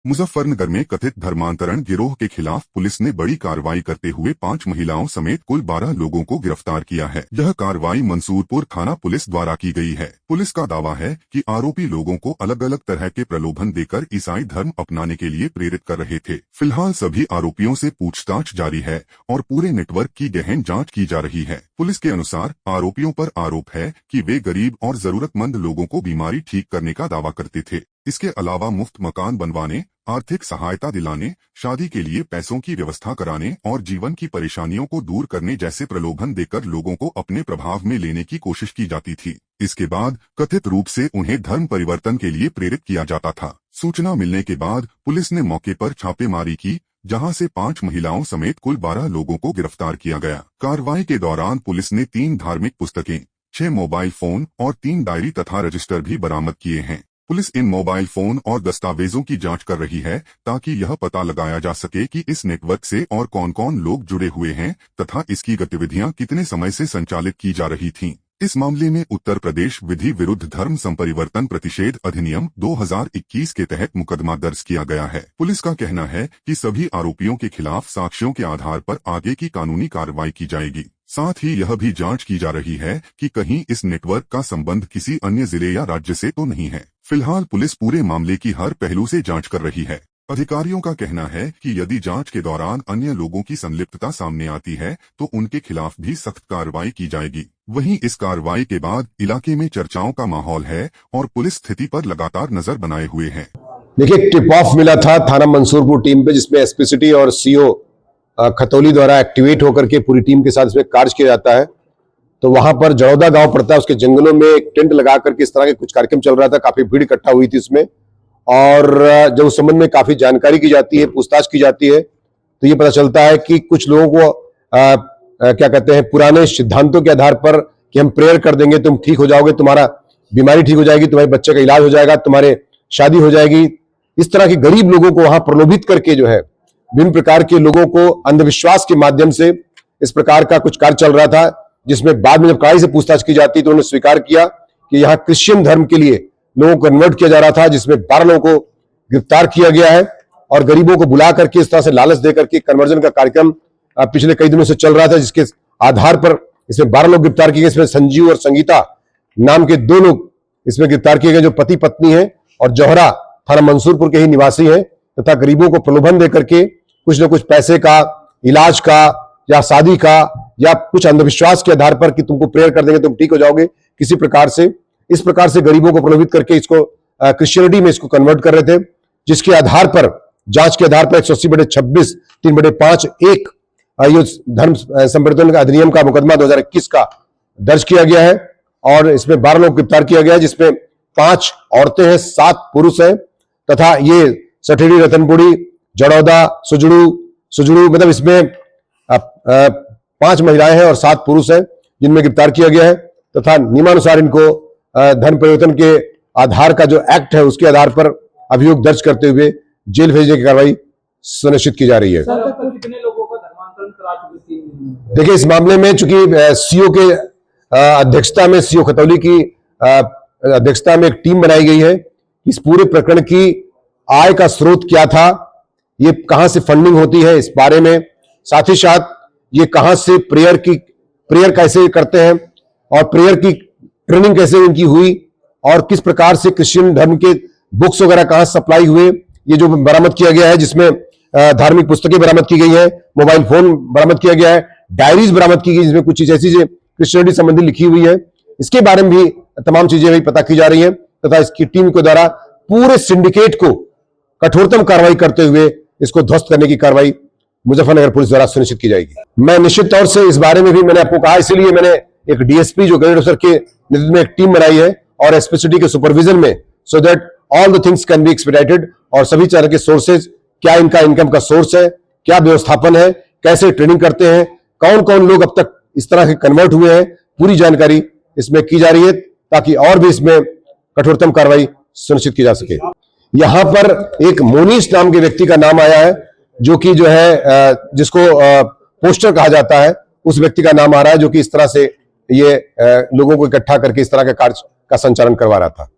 मुजफ्फरनगर में कथित धर्मांतरण गिरोह के खिलाफ पुलिस ने बड़ी कार्रवाई करते हुए 5 महिलाओं समेत कुल 12 लोगों को गिरफ्तार किया है। यह कार्रवाई मंसूरपुर थाना पुलिस द्वारा की गई है। पुलिस का दावा है कि आरोपी लोगों को अलग अलग तरह के प्रलोभन देकर ईसाई धर्म अपनाने के लिए प्रेरित कर रहे थे। फिलहाल सभी आरोपियों से पूछताछ जारी है और पूरे नेटवर्क की गहन जाँच की जा रही है। पुलिस के अनुसार आरोपियों पर आरोप है कि वे गरीब और जरूरतमंद लोगों को बीमारी ठीक करने का दावा करते थे। इसके अलावा मुफ्त मकान बनवाने, आर्थिक सहायता दिलाने, शादी के लिए पैसों की व्यवस्था कराने और जीवन की परेशानियों को दूर करने जैसे प्रलोभन देकर लोगों को अपने प्रभाव में लेने की कोशिश की जाती थी। इसके बाद कथित रूप से उन्हें धर्म परिवर्तन के लिए प्रेरित किया जाता था। सूचना मिलने के बाद पुलिस ने मौके पर छापेमारी की, जहां से 5 महिलाओं समेत कुल 12 लोगों को गिरफ्तार किया गया। कार्रवाई के दौरान पुलिस ने 3 धार्मिक पुस्तकें, 6 मोबाइल फोन और 3 डायरी तथा रजिस्टर भी बरामद किए हैं। पुलिस इन मोबाइल फोन और दस्तावेजों की जांच कर रही है ताकि यह पता लगाया जा सके कि इस नेटवर्क से और कौन कौन लोग जुड़े हुए हैं तथा इसकी गतिविधियां कितने समय से संचालित की जा रही थीं। इस मामले में उत्तर प्रदेश विधि विरुद्ध धर्म संपरिवर्तन प्रतिषेध अधिनियम 2021 के तहत मुकदमा दर्ज किया गया है। पुलिस का कहना है कि सभी आरोपियों के खिलाफ साक्ष्यों के आधार पर आगे की कानूनी कार्रवाई की जाएगी। साथ ही यह भी जांच की जा रही है कि कहीं इस नेटवर्क का संबंध किसी अन्य जिले या राज्य से तो नहीं है। फिलहाल पुलिस पूरे मामले की हर पहलू से जांच कर रही है। अधिकारियों का कहना है कि यदि जांच के दौरान अन्य लोगों की संलिप्तता सामने आती है तो उनके खिलाफ भी सख्त कार्रवाई की जाएगी। वहीं इस कार्रवाई के बाद इलाके में चर्चाओं का माहौल है और पुलिस स्थिति पर लगातार नजर बनाए हुए है। देखिए, टिप ऑफ मिला था थाना मंसूरपुर टीम पे, जिसमें एसपी सिटी और सीओ खतौली द्वारा एक्टिवेट होकर के पूरी टीम के साथ इसमें कार्य किया जाता है। तो वहां पर जड़ौदा गांव पड़ता है, उसके जंगलों में एक टेंट लगा करके इस तरह के कुछ कार्यक्रम चल रहा था। काफी भीड़ इकट्ठा हुई थी उसमें, और जब उस संबंध में काफी जानकारी की जाती है, पूछताछ की जाती है, तो ये पता चलता है कि कुछ लोगों को क्या कहते हैं, पुराने सिद्धांतों के आधार पर कि हम प्रेयर कर देंगे, तुम ठीक हो जाओगे, तुम्हारा बीमारी ठीक हो जाएगी, तुम्हारे बच्चे का इलाज हो जाएगा, तुम्हारे शादी हो जाएगी। इस तरह के गरीब लोगों को वहां प्रलोभित करके जो है विभिन्न प्रकार के लोगों को अंधविश्वास के माध्यम से इस प्रकार का कुछ कार्य चल रहा था, जिसमें बाद में जब कड़ाई से पूछताछ की जाती तो उन्होंने स्वीकार किया कि यहाँ क्रिश्चियन धर्म के लिए लोगों को कन्वर्ट किया जा रहा था, जिसमें 12 लोगों को गिरफ्तार किया गया है और गरीबों को बुला करके इस तरह से लालच देकर के कन्वर्जन का कार्यक्रम पिछले कई दिनों से चल रहा था, जिसके आधार पर इसमें 12 लोग गिरफ्तार किए गए। इसमें संजीव और संगीता नाम के 2 लोग इसमें गिरफ्तार किए गए, जो पति पत्नी है और जौहरा थाना मंसूरपुर के ही निवासी है, तथा गरीबों को प्रलोभन देकर के कुछ न कुछ पैसे का, इलाज का या शादी का या कुछ अंधविश्वास के आधार पर कि तुमको प्रेयर कर देंगे, तुम ठीक हो जाओगे, किसी प्रकार से इस प्रकार से गरीबों को प्रलोभित करके इसको क्रिश्चियनिटी में इसको कन्वर्ट कर रहे थे, जिसके आधार पर जांच के आधार पर 180/26 3/5 1 ये धर्म संपरिवर्तन अधिनियम का मुकदमा 2021 का दर्ज किया गया है और इसमें 12 लोग गिरफ्तार किया गया है, जिसमें 5 औरतें हैं, 7 पुरुष हैं, तथा ये सठेड़ी, रतनपुरी, जड़ौदा, सुजड़ू मतलब इसमें 5 महिलाएं हैं और 7 पुरुष हैं जिनमें गिरफ्तार किया गया है, तथा नियमानुसार इनको धर्म परिवर्तन के आधार का जो एक्ट है उसके आधार पर अभियोग दर्ज करते हुए जेल भेजने की कार्रवाई सुनिश्चित की जा रही है। कितने लोगों का धर्मांतरण करा चुके थे? देखिए, इस मामले में चूंकि सीओ के अध्यक्षता में, सीओ खतौली की अध्यक्षता में एक टीम बनाई गई है। इस पूरे प्रकरण की आय का स्रोत क्या था, ये कहां से फंडिंग होती है, इस बारे में, साथ ही साथ ये कहां से प्रेयर कैसे करते हैं और प्रेयर की ट्रेनिंग कैसे उनकी हुई और किस प्रकार से क्रिश्चियन धर्म के बुक्स वगैरह कहां सप्लाई हुए, ये जो बरामद किया गया है, जिसमें धार्मिक पुस्तकें बरामद की गई है, मोबाइल फोन बरामद किया गया है, डायरीज बरामद की गई जिसमें कुछ चीज ऐसी क्रिश्चियनिटी संबंधी लिखी हुई है, इसके बारे में भी तमाम चीजें भी पता की जा रही है, तथा इसकी टीम के द्वारा पूरे सिंडिकेट को कठोरतम कार्रवाई करते हुए इसको ध्वस्त करने की कार्रवाई मुजफ्फरनगर पुलिस द्वारा सुनिश्चित की जाएगी। मैं निश्चित तौर से इस बारे में भी मैंने आपको कहा, इसलिए मैंने एक डीएसपी जो ग्रेड ऑफिसर के नेतृत्व में एक टीम बनाई है और एसपी सिटी के सुपरविजन में, so that all the things can be expedited, और सभी तरह के सोर्सेज, क्या इनका इनकम का सोर्स है, क्या व्यवस्थापन है, कैसे ट्रेनिंग करते हैं, कौन कौन लोग अब तक इस तरह के कन्वर्ट हुए हैं, पूरी जानकारी इसमें की जा रही है ताकि और भी इसमें कठोरतम कार्रवाई सुनिश्चित की जा सके। यहां पर एक मोनीश नाम के व्यक्ति का नाम आया है, जो कि जो है जिसको पोस्टर कहा जाता है, उस व्यक्ति का नाम आ रहा है, जो कि इस तरह से ये लोगों को इकट्ठा करके इस तरह के कार्य का संचालन करवा रहा था।